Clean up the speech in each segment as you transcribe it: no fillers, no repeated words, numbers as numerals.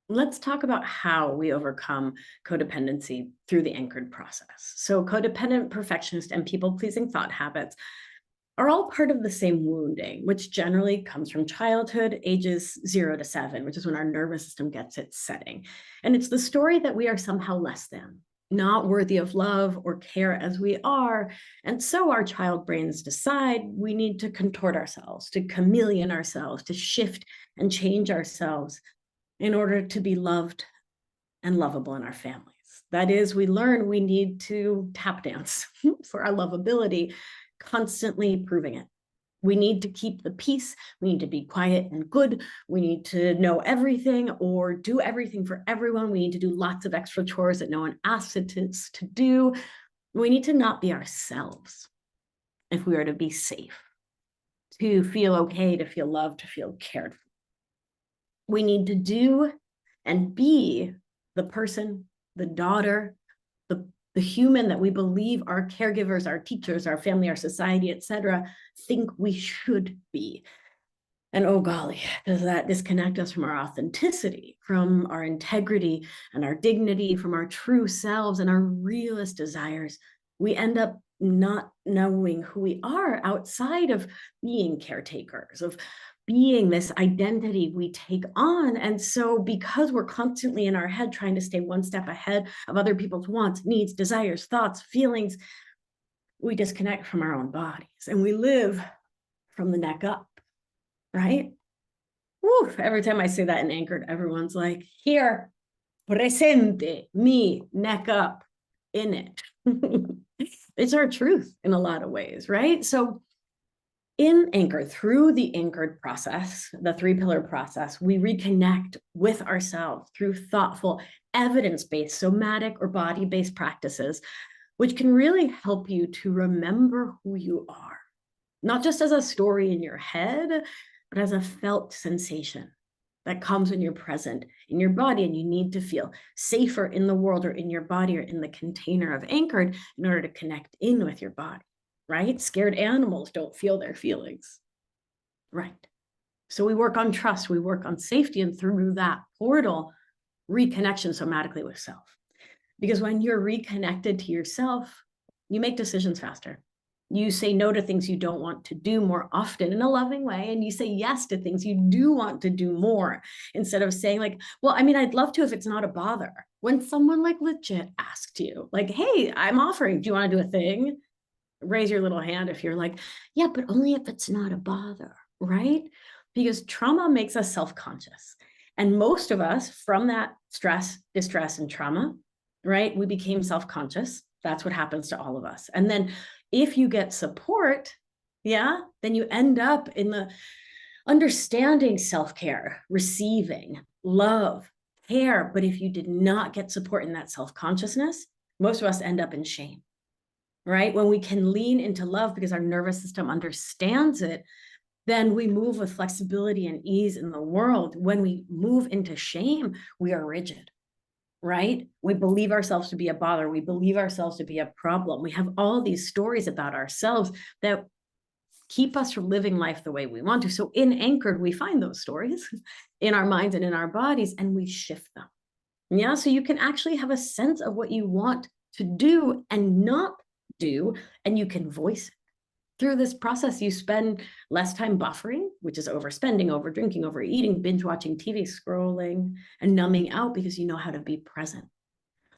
Let's talk about how we overcome codependency through the anchored process. So, codependent, perfectionist, and people pleasing thought habits are all part of the same wounding, which generally comes from childhood, ages 0 to 7, which is when our nervous system gets its setting. And it's the story that we are somehow less than, not worthy of love or care as we are. And so our child brains decide we need to contort ourselves, to chameleon ourselves, to shift and change ourselves in order to be loved and lovable in our families. That is, we learn we need to tap dance for our lovability, constantly proving it. We need to keep the peace. We need to be quiet and good. We need to know everything or do everything for everyone. We need to do lots of extra chores that no one asks us to do. We need to not be ourselves if we are to be safe, to feel okay, to feel loved, to feel cared for. We need to do and be the person, the daughter, the human that we believe our caregivers, our teachers, our family, our society, etc., think we should be. And oh golly, does that disconnect us from our authenticity, from our integrity and our dignity, from our true selves and our realest desires. We end up not knowing who we are outside of being caretakers, of being this identity we take on. And so, because we're constantly in our head trying to stay one step ahead of other people's wants, needs, desires, thoughts, feelings, we disconnect from our own bodies and we live from the neck up, right? Woo, every time I say that in Anchored, everyone's like, here, presente, me, neck up, in it. It's our truth in a lot of ways, right? So, in Anchor, through the anchored process, the 3-pillar process, we reconnect with ourselves through thoughtful, evidence-based, somatic or body-based practices, which can really help you to remember who you are, not just as a story in your head, but as a felt sensation that comes when you're present in your body and you need to feel safer in the world or in your body or in the container of Anchored in order to connect in with your body. Right? Scared animals don't feel their feelings. Right. So we work on trust, we work on safety, and through that portal, reconnection somatically with self. Because when you're reconnected to yourself, you make decisions faster. You say no to things you don't want to do more often in a loving way, and you say yes to things you do want to do more, instead of saying like, well, I mean, I'd love to if it's not a bother. When someone like legit asked you, like, hey, I'm offering, do you want to do a thing? Raise your little hand if you're like, yeah, but only if it's not a bother, right? Because trauma makes us self-conscious. And most of us, from that stress, distress, and trauma, right, we became self-conscious. That's what happens to all of us. And then if you get support, yeah, then you end up in the understanding self-care, receiving love, care. But if you did not get support in that self-consciousness, most of us end up in shame, right? When we can lean into love because our nervous system understands it, then we move with flexibility and ease in the world. When we move into shame, we are rigid, right? We believe ourselves to be a bother. We believe ourselves to be a problem. We have all these stories about ourselves that keep us from living life the way we want to. So in Anchored, we find those stories in our minds and in our bodies, and we shift them. Yeah, so you can actually have a sense of what you want to do and not do, and you can voice it. Through this process, you spend less time buffering, which is overspending, over drinking, overeating, binge watching TV, scrolling, and numbing out because you know how to be present.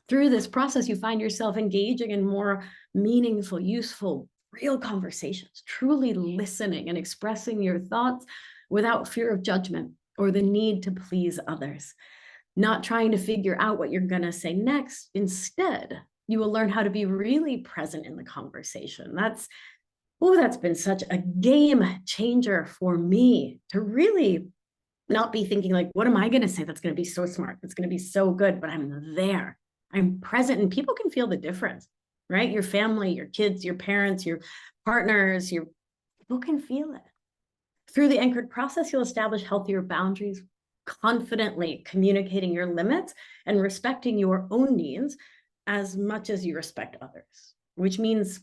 Through this process, you find yourself engaging in more meaningful, useful, real conversations, truly listening and expressing your thoughts without fear of judgment or the need to please others. Not trying to figure out what you're going to say next. Instead, you will learn how to be really present in the conversation. That's been such a game changer for me, to really not be thinking like, what am I going to say that's going to be so smart, that's going to be so good, but I'm there, I'm present, and people can feel the difference, right? Your family, your kids, your parents, your partners, your people can feel it. Through the Anchored process, you'll establish healthier boundaries, confidently communicating your limits and respecting your own needs as much as you respect others, which means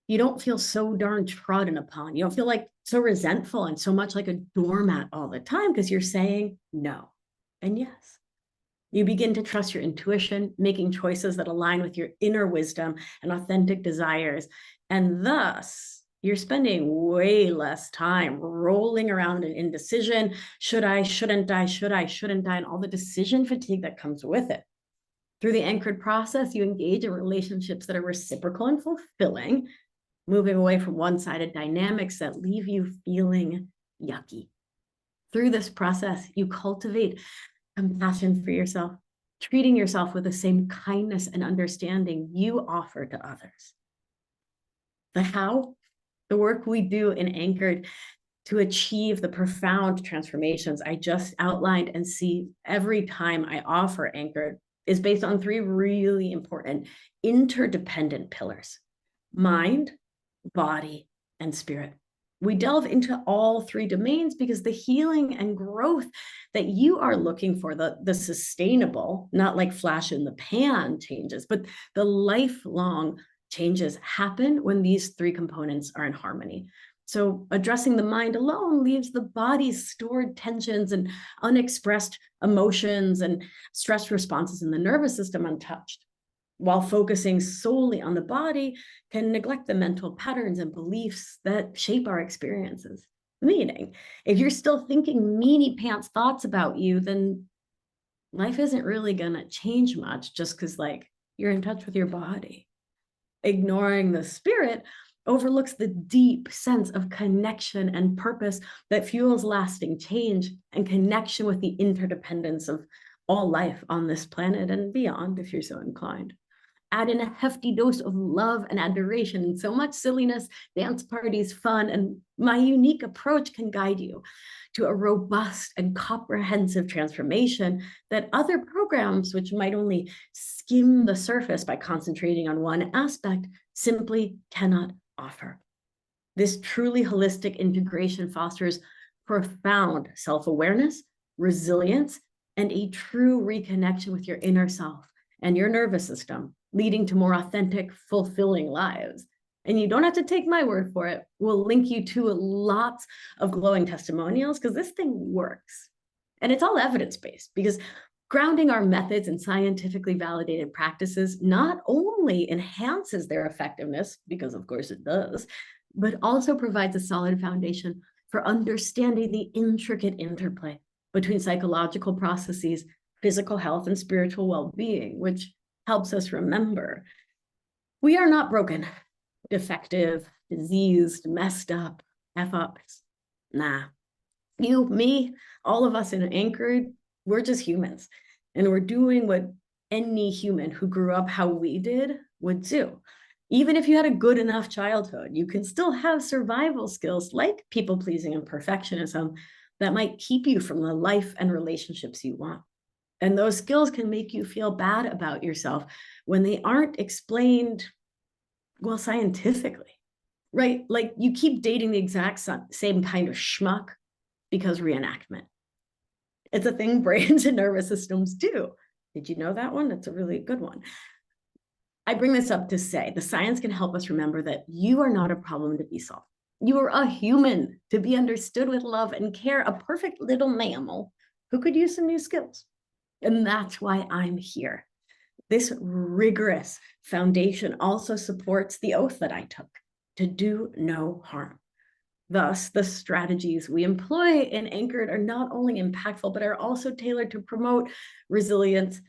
you don't feel so darn trodden upon. You don't feel like so resentful and so much like a doormat all the time because you're saying no and yes. You begin to trust your intuition, making choices that align with your inner wisdom and authentic desires. And thus, you're spending way less time rolling around in indecision. Should I, shouldn't I, should I, shouldn't I, and all the decision fatigue that comes with it. Through the anchored process, you engage in relationships that are reciprocal and fulfilling, moving away from one-sided dynamics that leave you feeling yucky. Through this process, you cultivate compassion for yourself, treating yourself with the same kindness and understanding you offer to others. The how, the work we do in Anchored to achieve the profound transformations I just outlined and see every time I offer Anchored is based on three really important interdependent pillars: mind, body, and spirit. We delve into all three domains because the healing and growth that you are looking for, the sustainable, not like flash in the pan changes, but the lifelong changes happen when these three components are in harmony. So addressing the mind alone leaves the body's stored tensions and unexpressed emotions and stress responses in the nervous system untouched, while focusing solely on the body can neglect the mental patterns and beliefs that shape our experiences. Meaning, if you're still thinking meanie pants thoughts about you, then life isn't really gonna change much just because you're in touch with your body. Ignoring the spirit overlooks the deep sense of connection and purpose that fuels lasting change and connection with the interdependence of all life on this planet and beyond, if you're so inclined. Add in a hefty dose of love and adoration and so much silliness, dance parties, fun, and my unique approach can guide you to a robust and comprehensive transformation that other programs, which might only skim the surface by concentrating on one aspect, simply cannot offer. This truly holistic integration fosters profound self-awareness, resilience, and a true reconnection with your inner self and your nervous system, leading to more authentic, fulfilling lives. And you don't have to take my word for it. We'll link you to lots of glowing testimonials because this thing works. And it's all evidence-based because grounding our methods in scientifically validated practices not only enhances their effectiveness, because of course it does, but also provides a solid foundation for understanding the intricate interplay between psychological processes, physical health, and spiritual well-being, which helps us remember we are not broken, defective, diseased, messed up, F-ups. Nah, you, me, all of us in Anchored, we're just humans. And we're doing what any human who grew up how we did would do. Even if you had a good enough childhood, you can still have survival skills like people-pleasing and perfectionism that might keep you from the life and relationships you want. And those skills can make you feel bad about yourself when they aren't explained, well, scientifically, right? Like you keep dating the exact same kind of schmuck because reenactment. It's a thing brains and nervous systems do. Did you know that one? That's a really good one. I bring this up to say the science can help us remember that you are not a problem to be solved. You are a human to be understood with love and care, a perfect little mammal who could use some new skills. And that's why I'm here. This rigorous foundation also supports the oath that I took to do no harm. Thus, the strategies we employ in Anchored are not only impactful, but are also tailored to promote resilience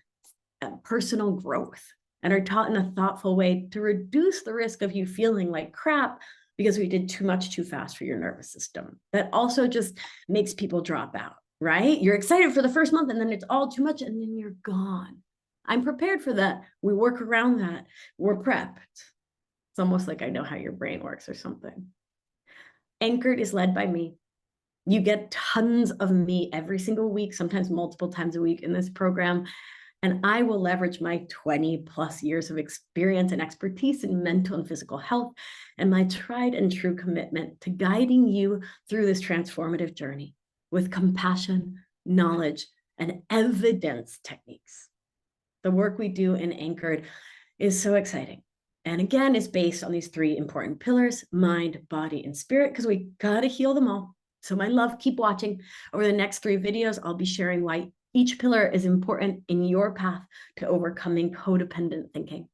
and personal growth, and are taught in a thoughtful way to reduce the risk of you feeling like crap because we did too much too fast for your nervous system. That also just makes people drop out, right? You're excited for the first month and then it's all too much and then you're gone. I'm prepared for that. We work around that. We're prepped. It's almost like I know how your brain works or something. Anchored is led by me. You get tons of me every single week, sometimes multiple times a week in this program. And I will leverage my 20+ years of experience and expertise in mental and physical health and my tried and true commitment to guiding you through this transformative journey with compassion, knowledge, and evidence techniques. The work we do in Anchored is so exciting. And again, it's based on these three important pillars: mind, body, and spirit, because we gotta heal them all. So my love, keep watching. Over the next 3 videos, I'll be sharing why Each pillar is important in your path to overcoming codependent thinking.